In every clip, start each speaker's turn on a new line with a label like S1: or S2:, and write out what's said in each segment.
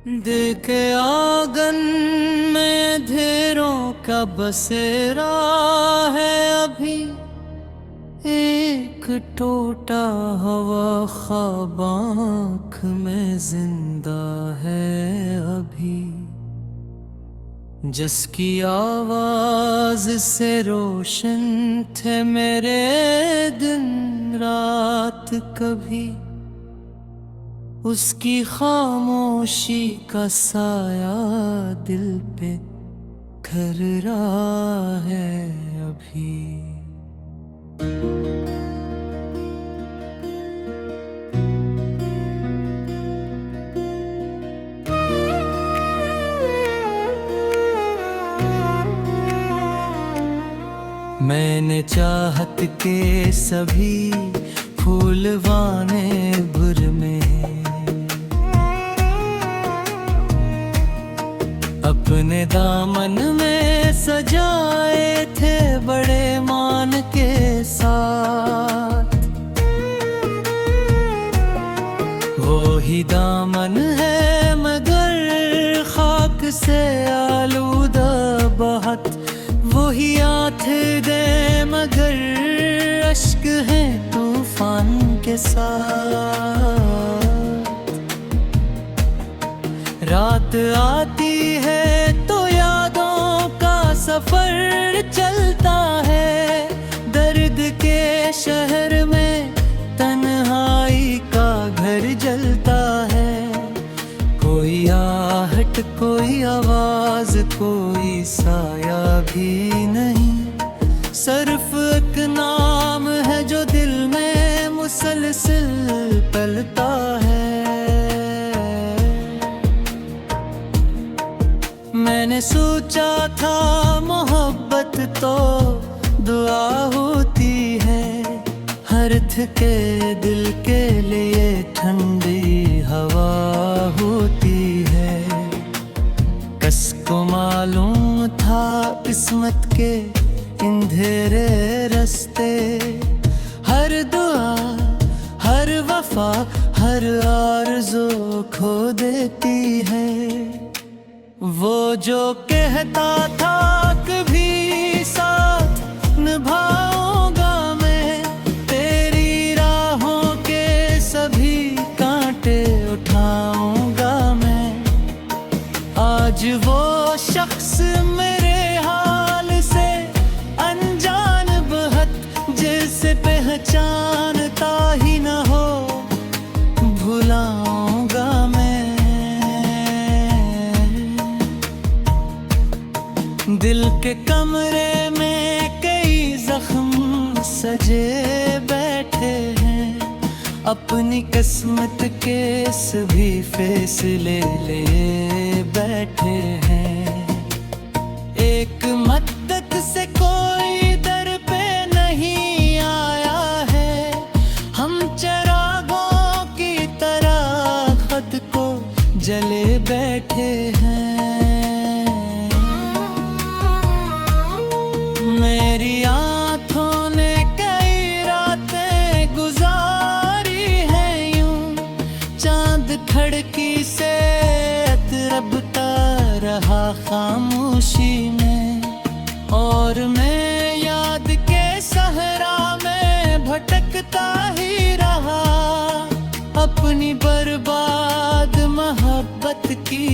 S1: दिल के आंगन में अंधेरों का बसेरा है अभी। एक टूटा हुआ ख्वाब आँख में जिंदा है अभी। जिसकी आवाज से रोशन थे मेरे दिन रात कभी, उसकी खामोशी का साया दिल पे घर रहा है अभी। मैंने चाहत के सभी फूलवाने भुर में अपने दामन में सजाए थे बड़े मान के साथ। वो ही दामन है मगर खाक से आलूदा बहुत, वही आँख दे मगर अश्क है तूफान के साथ। रात आती है तो यादों का सफर चलता है, दर्द के शहर में तन्हाई का घर जलता है। कोई आहट कोई आवाज कोई साया भी नहीं, सिर्फ एक नाम है जो दिल में मुसलसल पलता है। मैंने सोचा था मोहब्बत तो दुआ होती है, हर थके दिल के लिए ठंडी हवा होती है। किसको मालूम था किस्मत के अंधेरे रास्ते, हर दुआ हर वफा हर आरज़ू खो देती है। वो जो कहता था कभी साथ निभाऊंगा मैं, तेरी राहों के सभी कांटे उठाऊंगा मैं। आज वो शख्स मेरे हाल से अनजान बहुत, जिसे पहचानता ही न हो भुलाऊंगा मैं। दिल के कमरे में कई जख्म सजे बैठे हैं, अपनी किस्मत के सभी फैसले ले बैठे हैं। एक मद्दत से कोई दर पे नहीं आया है, हम चिरागों की तरह खुद को जले बैठे हैं। मेरी आँखों ने कई रातें गुजारी हैं यूं, चांद खिड़की से रबता रहा खामोशी में, और मैं याद के सहरा में भटकता ही रहा अपनी बर्बाद मोहब्बत की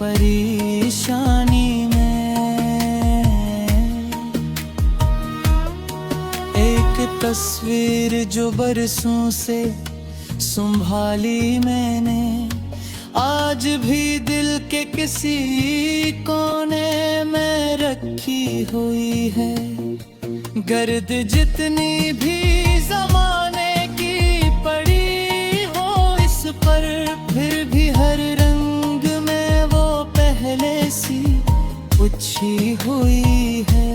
S1: परेशानी में। एक तस्वीर जो बरसों से संभाली मैंने, आज भी दिल के किसी कोने में रखी हुई है। गर्द जितनी भी जमाने की पड़ी हो इस पर, फिर भी हर रंग में वो पहले सी पूछी हुई है।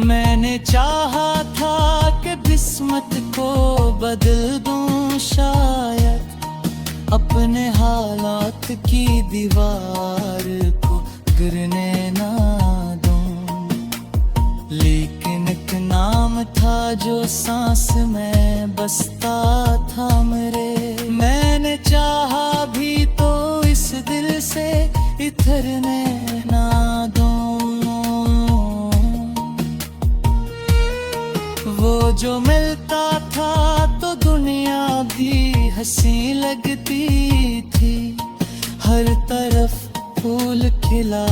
S1: मैंने चाहा था कि किस्मत को बदल दूं शायद, अपने हालात की दीवार को गिरने ना दूं, लेकिन एक नाम था जो सांस में बसता था मेरे। झरने ना दूं। वो जो मिलता था तो दुनिया भी हंसी लगती थी। हर तरफ फूल खिला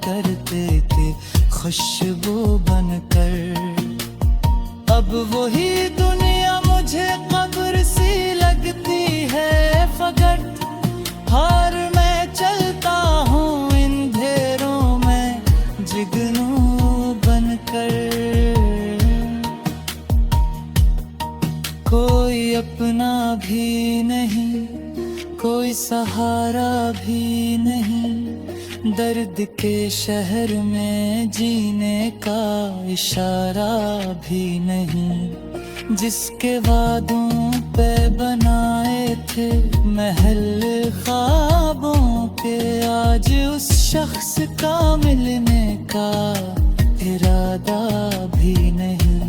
S1: करते थे खुशबू बनकर। अब वही दुनिया मुझे कब्र सी लगती है फकत। हार मैं चलता हूँ इन ढेरों में जिगनू बनकर। कोई अपना भी नहीं, कोई सहारा भी नहीं। दर्द के शहर में जीने का इशारा भी नहीं। जिसके वादों पे बनाए थे महल ख्वाबों के, आज उस शख्स का मिलने का इरादा भी नहीं।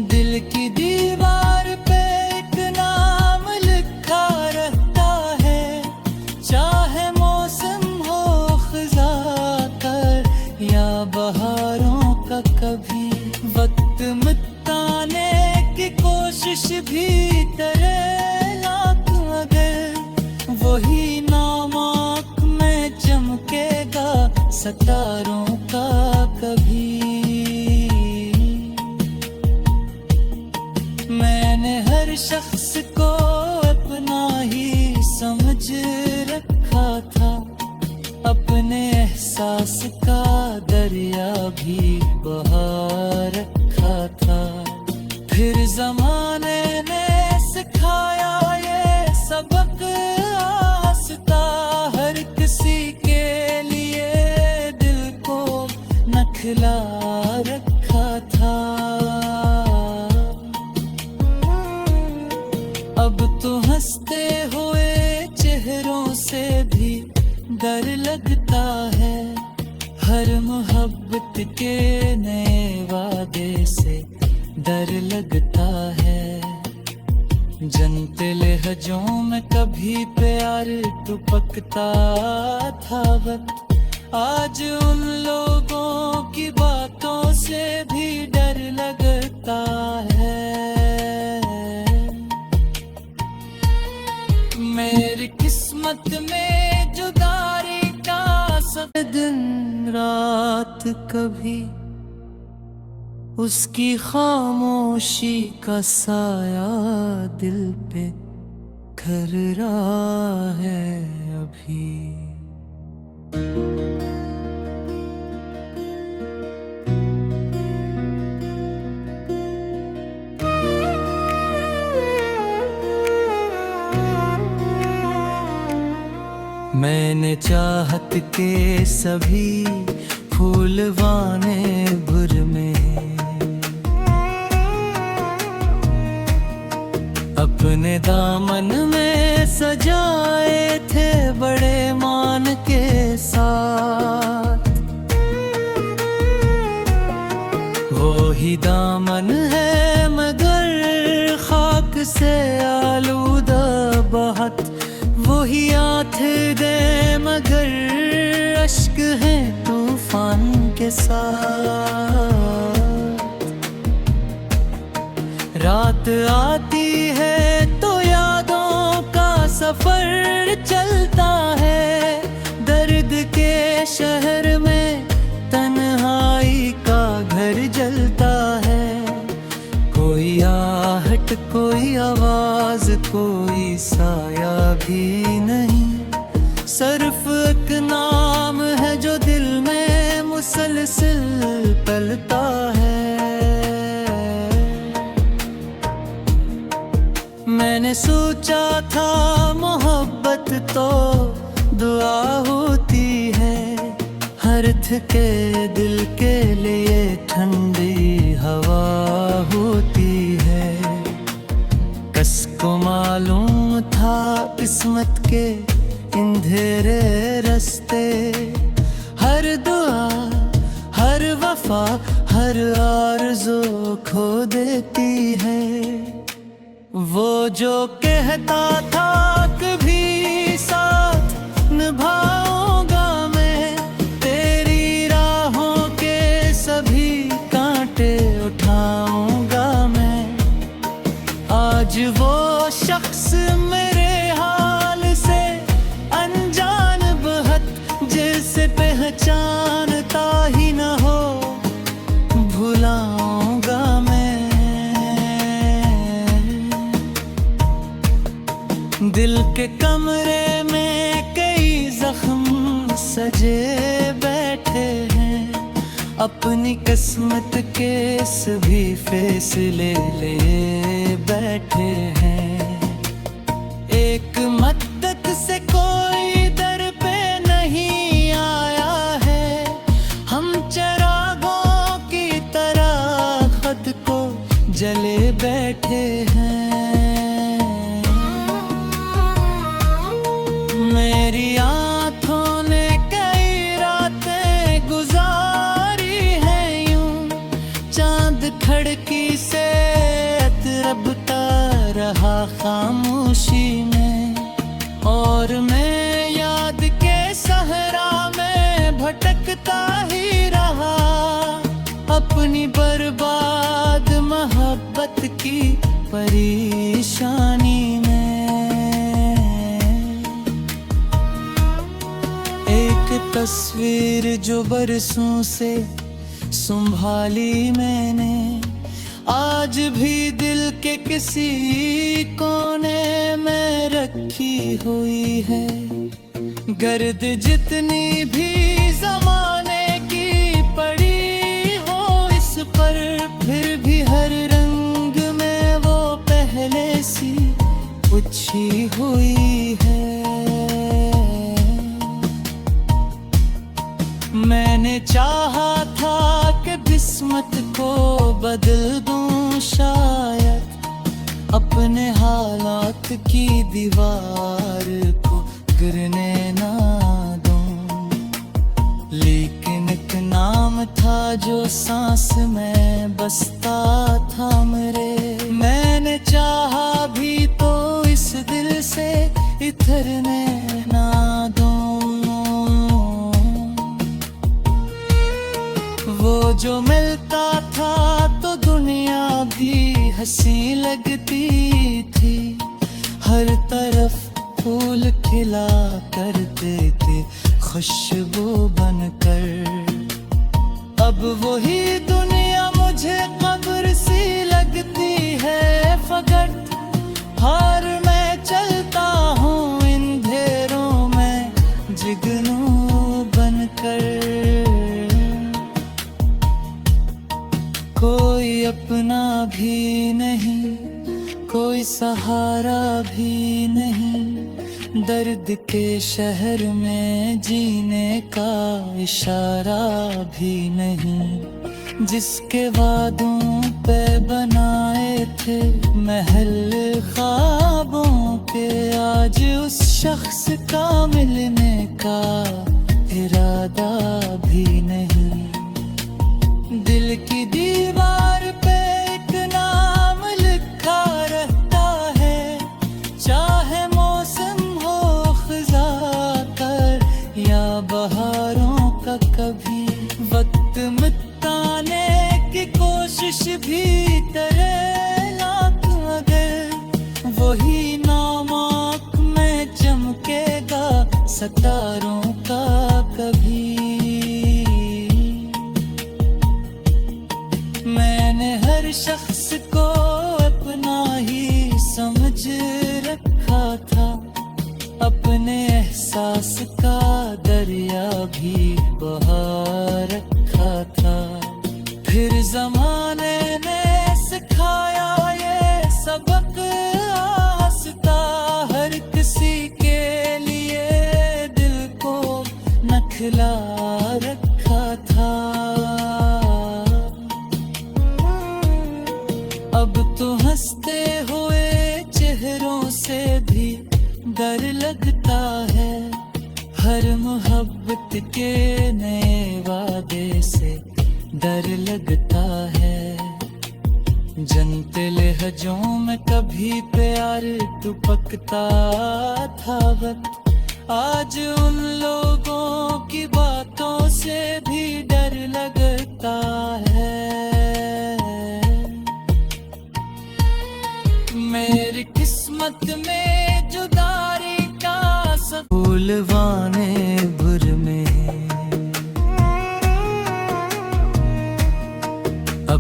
S1: दिल की दीवार पे एक नाम लिखा रहता है, चाहे मौसम हो खिज़ा कर या बहारों का। कभी वक्त मिटाने की कोशिश भी करे लाख, मगर वही नामाक में चमकेगा सितारों का कभी। मैंने हर शख्स को अपना ही समझ रखा था, अपने एहसास का दरिया भी बहा रखा था। फिर ज़माने ने सिखाया ये सबक आस्ता, हर किसी के लिए दिल को न खिला रखा था। अब तो हंसते हुए चेहरों से भी डर लगता है। हर मोहब्बत के नए वादे से डर लगता है। जनते लहजों में कभी प्यार टुपकता था वक्त, आज उन लोगों की बातों से भी डर लगता है। मेरी किस्मत में जुदाई का सब दिन रात, कभी उसकी खामोशी का साया दिल पे कर रहा है अभी। मैंने चाहत के सभी फूलवाने भुर में अपने दामन में सजाए थे बड़े मान के साथ। वो ही दामन है मगर खाक से आलूदा बहुत, वही आँख दे मगर अश्क है तूफान के साथ। रात आती है तो यादों का सफर चलता है। दर्द के शहर में तन्हाई का घर जलता है। कोई आहट, कोई आवाज, कोई साया भी नहीं। सिर्फ एक नाम है जो दिल में मुसलसल पलता है। मैंने सोचा था मोहब्बत तो दुआ होती है, हर थके दिल के लिए ठंडी हवा होती है। कस को मालूम था किस्मत के अंधेरे रास्ते, हर दुआ, हर वफा, हर आरज़ू खो देती है। वो जो कहता था कभी साथ निभाऊंगा पहचानता ही न हो, भुलाऊंगा मैं। दिल के कमरे में कई जख्म सजे बैठे हैं, अपनी किस्मत के सभी फैसले ले बैठे हैं। एक मद्दत से कोई दर पे नहीं आया है, हम चिरागों की तरह खुद को जले बैठे हैं। मेरी आँखों ने कई रातें गुजारी हैं यूं, चांद खिड़की से अतरबता रहा खामोशी में, और मैं याद के सहरा में भटकता ही रहा, अपनी बर्बाद मोहब्बत की परेशानी में। एक तस्वीर जो बरसों से संभाली मैंने, आज भी दिल के किसी कोने में रखी हुई है। गर्द जितनी भी जमाने की पड़ी हो इस पर, फिर भी हर रंग में वो पहले सी पूछी हुई है। मैंने चाहा था कि किस्मत को बदल दूं शायद, अपने हालात की दीवार को गिरने ना दूं, लेकिन एक नाम था जो सांस में बसता था मेरे। मैंने चाहा भी तो इस दिल से इतरने ना दूं। वो जो मिलता था तो दुनिया भी हंसी लगती थी, हर तरफ फूल खिला करते थे खुशबू बनकर। अब वही दुनिया मुझे कब्र सी लगती है फकत, हार मैं चलता हूँ इन अंधेरों में जुगनू बनकर। कोई अपना भी नहीं, कोई सहारा भी नहीं, दर्द के शहर में जीने का इशारा भी नहीं। जिसके वादों पे बनाए थे महल ख्वाबों के, आज उस शख्स का मिलने का इरादा भी नहीं। दिल की दीवार पे एक नाम लिखा रहता है, चाहे मौसम हो खिज़ां कर या बहारों का कभी। वक्त मिटाने की कोशिश भी करे लाख मगर, वही नाम आँख में चमकेगा सितारों का कभी। मैंने हर शख्स को अपना ही समझ रखा था, अपने एहसास का दरिया भी बहा रखा था। फिर जमाने ने सिखाया ये सबक आस्ता, हर किसी के लिए दिल को न खिला रखा था। अब तो हंसते हुए चेहरों से भी डर लगता है, हर मोहब्बत के नए वादे से डर लगता है। जनते लहजों में कभी प्यार टुपकता था वक्त, आज उन लोगों की बातों से भी डर लगता है। मेरी किस्मत में जुदाई का फूलवाने भुर में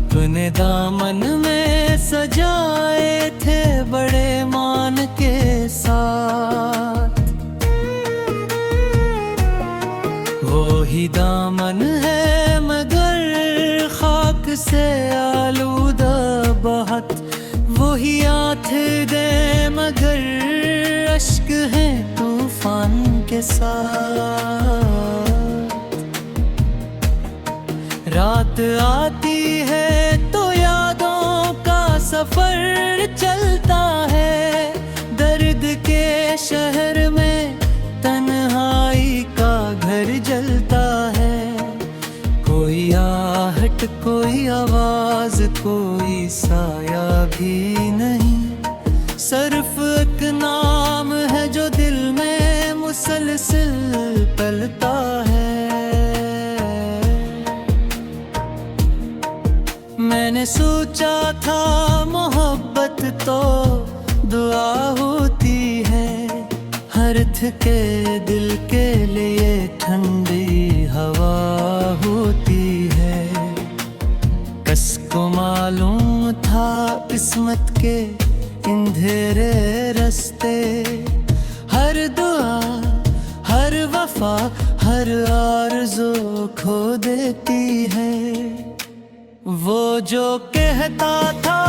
S1: अपने दामन में सजाए थे बड़े मान के साथ। वो ही दामन है मगर खाक से आलूदा बहुत, वही आँख दे मगर अश्क है तूफान के साथ। रात आती है तो यादों का सफर चलता है, दर्द के शहर में तन्हाई का घर जलता है। कोई आहट कोई आवाज कोई साया भी नहीं, सिर्फ एक नाम है जो दिल में मुसलसल पलता है। मैंने सोचा था मोहब्बत तो दुआ होती है, हर थके दिल के लिए ठंडी हवा होती है। कसको मालूम था किस्मत के अंधेरे रास्ते, हर दुआ हर वफा हर आरज़ू खो देती है। वो जो कहता था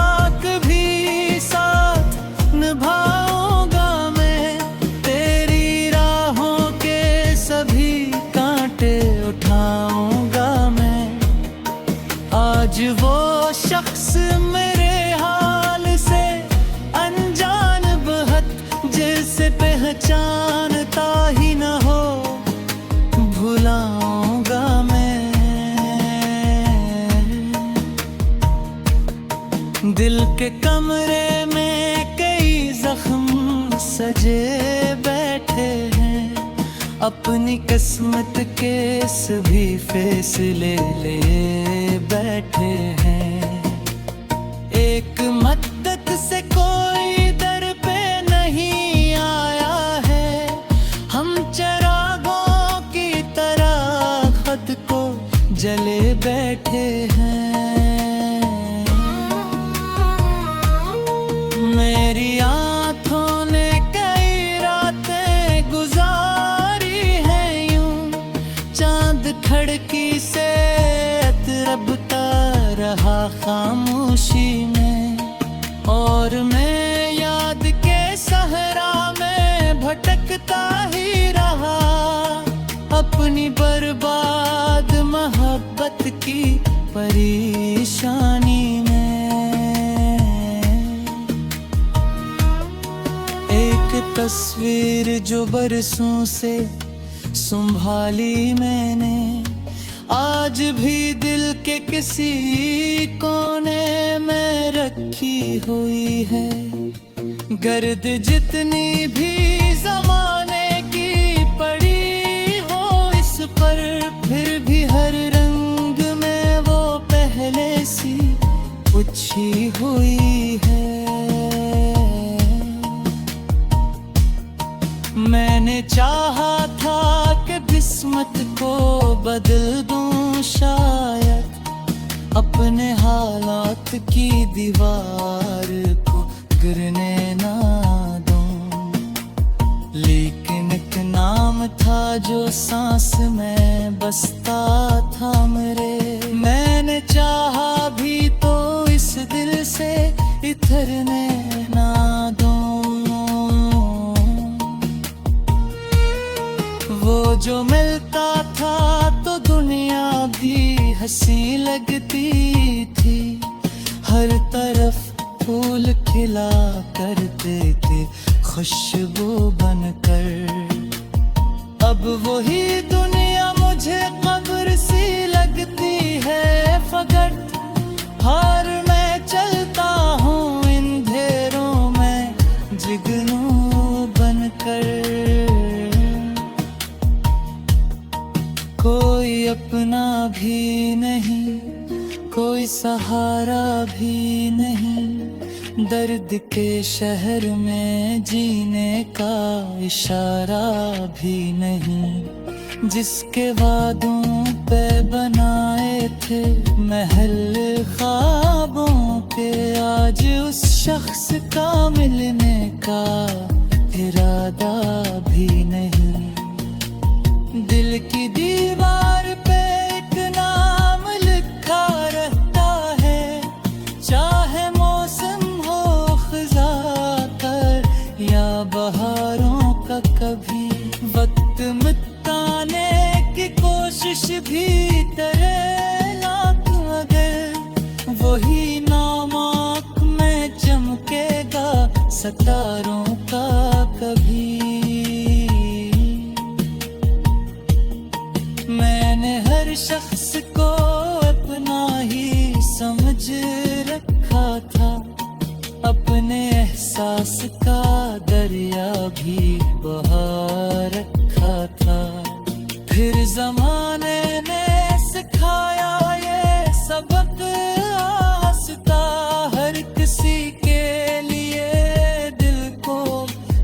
S1: कभी साथ निभाऊंगा मैं, तेरी राहों के सभी कांटे उठाऊंगा मैं। आज वो शख्स मेरे हाल से अनजान बहुत, जिसे पहचानता ही न हो भुलाऊंगा मैं। दिल के कमरे में कई जख्म सजे बैठे हैं, अपनी किस्मत के सभी फैसले ले बैठे हैं। एक मद्दत से कोई दर पे नहीं आया है, हम चिरागों की तरह खुद को जले बैठे हैं। मेरी आँखों ने कई रातें गुजारी हैं यूं, चांद खिड़की से तरबता रहा खामोशी में, और मैं याद के सहरा में भटकता ही रहा, अपनी बर्बाद मोहब्बत की परेशानी में। तस्वीर जो बरसों से संभाली मैंने, आज भी दिल के किसी कोने में रखी हुई है। गर्द जितनी भी जमाने की पड़ी हो इस पर, फिर भी हर रंग में वो पहले सी पूछी हुई है। मैंने चाहा था कि किस्मत को बदल दूं शायद, अपने हालात की दीवार को गिरने ना दूं, लेकिन एक नाम था जो सांस में बसता था मेरे। मैंने चाहा भी तो इस दिल से इतरने ना दूं। वो जो मिलता था तो दुनिया भी हंसी लगती थी, हर तरफ फूल खिला करते थे खुशबू बनकर। अब वही दुनिया मुझे कब्र सी लगती है फकत, हार मैं चलता हूँ इन अंधेरों में जिगनू बनकर। कोई अपना भी नहीं, कोई सहारा भी नहीं, दर्द के शहर में जीने का इशारा भी नहीं। जिसके वादों पे बनाए थे महल ख्वाबों के आज उस शख्स का मिलने का इरादा भी नहीं। दिल की दीवार पे एक नाम लिखा रहता है, चाहे मौसम हो खिज़ा कर या बहारों का। कभी वक्त मिटाने की कोशिश भी करे, लाख अगर वही नाम आँख में चमकेगा सितारों का कभी। मैंने हर शख्स को अपना ही समझ रखा था, अपने एहसास का दरिया भी बहा रखा था। फिर जमाने ने सिखाया ये सबक आस्ता, हर किसी के लिए दिल को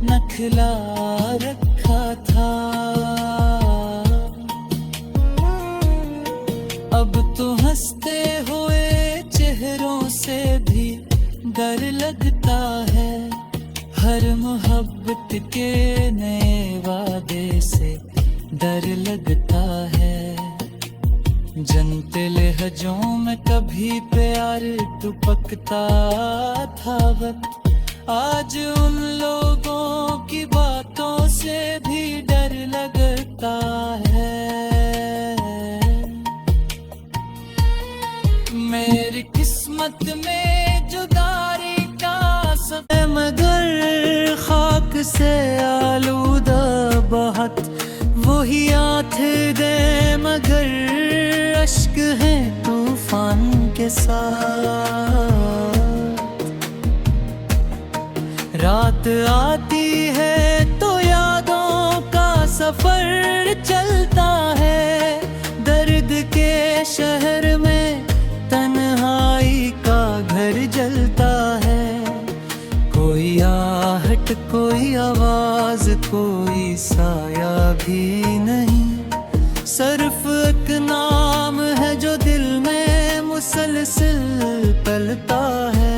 S1: न खिला रखा था। अब तो हंसते हुए चेहरों से भी डर लगता है, हर मोहब्बत के नए वादे से डर लगता है। जनते लहजों में कभी प्यार टुपकता था वक्त, आज उन लोगों की बातों से भी डर लगता है। मेरी किस्मत में जुदाई का समय, मगर खाक से आलूदा बहुत वही आठ दे, मगर अश्क है तूफान के साथ। रात आती है तो यादों का सफर चलता है, दर्द के शहर में तन्हाई का घर जलता है। कोई आहट, कोई आवाज, कोई साया भी नहीं, सिर्फ एक नाम है जो दिल में मुसलसल पलता है।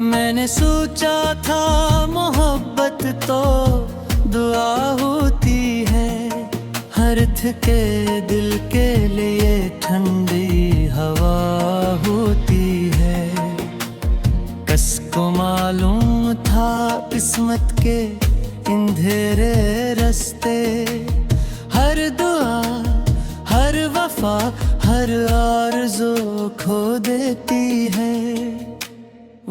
S1: मैंने सोचा था मोहब्बत तो दुआ होती है, हर थके दिल के लिए ठंडी हवा होती है। कस को मालूम था किस्मत के अंधेरे रास्ते, हर दुआ, हर वफा, हर आरज़ू खो देती है।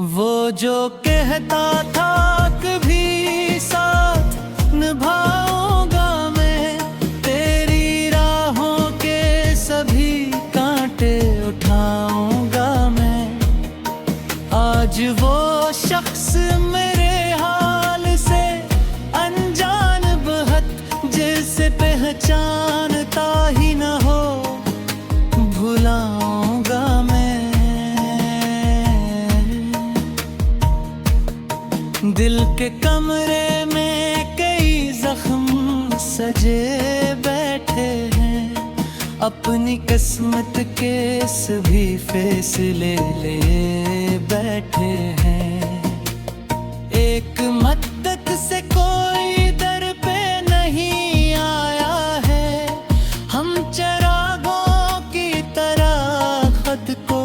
S1: वो जो कहता था कभी साथ निभाऊंगा मैं, तेरी राहों के सभी कांटे उठाऊंगा मैं। आज वो शख्स मेरे हाल से अनजान बहुत, जिसे पहचानता ही न हो भुलाऊंगा मैं। दिल के कमरे में कई जख्म सजे बैठे हैं, अपनी किस्मत के सभी फैसले ले बैठे हैं। एक मद्दत से कोई दर पे नहीं आया है, हम चिरागों की तरह खुद को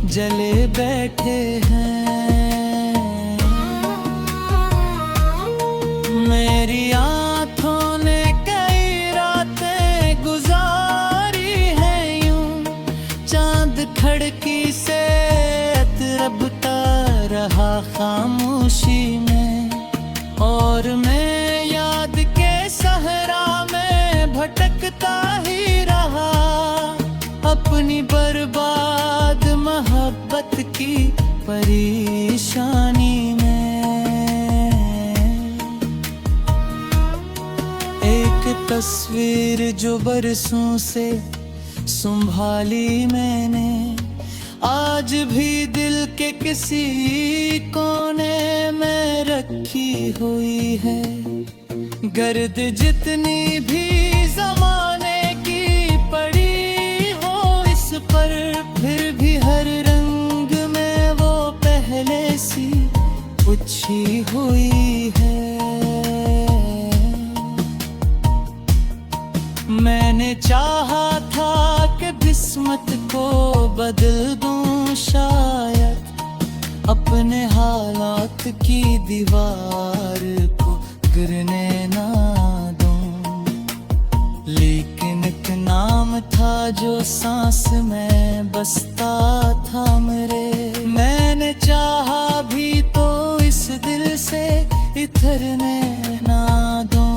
S1: जले बैठे हैं। मेरी आँखों ने कई रातें गुजारी हैं यूं, चांद खिड़की से रबता रहा खामोशी में, और मैं याद के सहरा में भटकता ही रहा, अपनी बर्बाद मोहब्बत की परेशानी में। एक तस्वीर जो बरसों से संभाली मैंने, आज भी दिल के किसी कोने में रखी हुई है। गर्द जितनी भी ज़माने की हर रंग में वो पहले सी पूछी हुई है। मैंने चाहा था कि किस्मत को बदल दूं, शायद अपने हालात की दीवार को गिरने ना दूं, लेकिन एक नाम था जो सांस में बसता था मेरे। मैंने चाहा भी तो इस दिल से इतरने ना दूं।